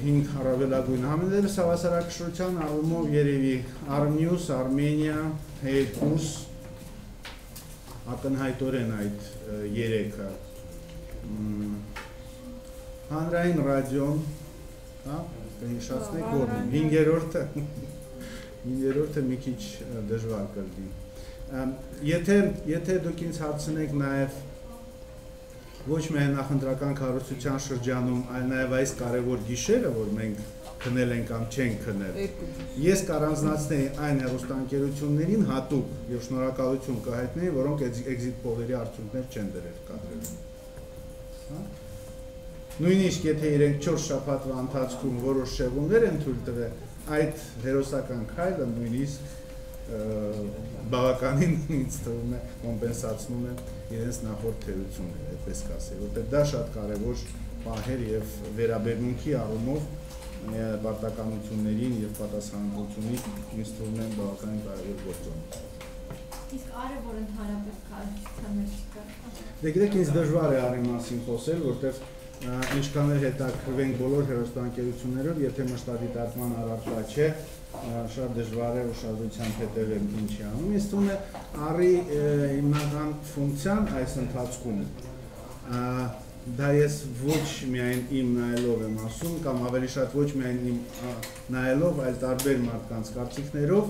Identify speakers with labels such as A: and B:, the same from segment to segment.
A: Հինգ առավելագույն համիները հավասարակշռության առումով երևի Armnews, Armenia, Headnews ակնհայտորեն այդ երեքը հանրային ռադիոն, կհիշացնեք, որ հինգերորդը մի քիչ դժվար կլինի։ Եթե դուք ինձ հարցնեք նաև ոչ միայն նախընտրական կառուցության շրջանում, այլ նաև այս կարևոր գիշերը, որ մենք քնել ենք կամ չենք քնել, ես կառանձնացնեի այն հեռուստաընկերություններին հատուկ եւ շնորհակալություն կհայտնեի, որոնք exit poll-երի արդյունքներ չեն դրել կադրերում։ Նույնիսկ եթե իրենք 4 շաբաթվա ընթացքում որոշ շեղումներ են թույլ տվել, այդ հերոսական քայլը նույնիսկ բավականին ինձ թվում է կոմպենսացնում է իրենց նախորդ թերությունները, այդպես կասել, որտեղ դա շատ կարևոր պահեր եւ վերաբերմունքի առումով պարտականություններին եւ պատասխանատվությունից ինձ թվում է բավականին կարևոր գործոն։
B: Իսկ արը որ ընդհանրապես կառուցության մեջ կա։
A: Դե գիտեք, ինձ դժվար է արի մասին խոսել, որտեղ ինչքան էլ հետաքրվենք բոլոր հեռուստաընկերություններով, եթե մշտադիտարկման առարկա չէ, շատ դժվար է ուշադրությամբ հետևել ինչի անում։ Ինձ թվում է առի հիմնական ֆունկցիան այս ընթացքում դա ես ոչ միայն իմ նայելով եմ ասում, կամ ավելի շատ ոչ միայն իմ նայելով, այլ տարբեր մարդկանց կարծիքներով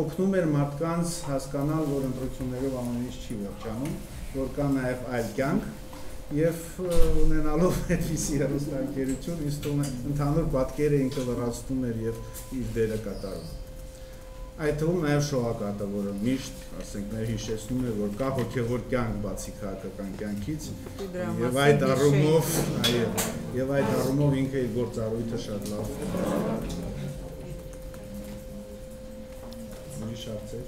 A: օգնում էր մարդկանց հասկանալ, որ ընտրություններով ամեն ինչ չի վերջանում, որ կա նաև այլ կյանք եւ ունենալով այդպիսի հեռուստաընկերություն, ինձ թվում է ընդհանուր պատկերը ինքը լրացնում էր եւ իր դերը կատարում։ Այդ թվում նաև շոակատը, որը միշտ, ասենք, մեր հիշեցնում է, որ կա հոգեվոր կյանք բացի քաղաքական կյանքից եւ այդ առումով ինքը իր գործառույթը շատ լավ ուրիշ հարցեր։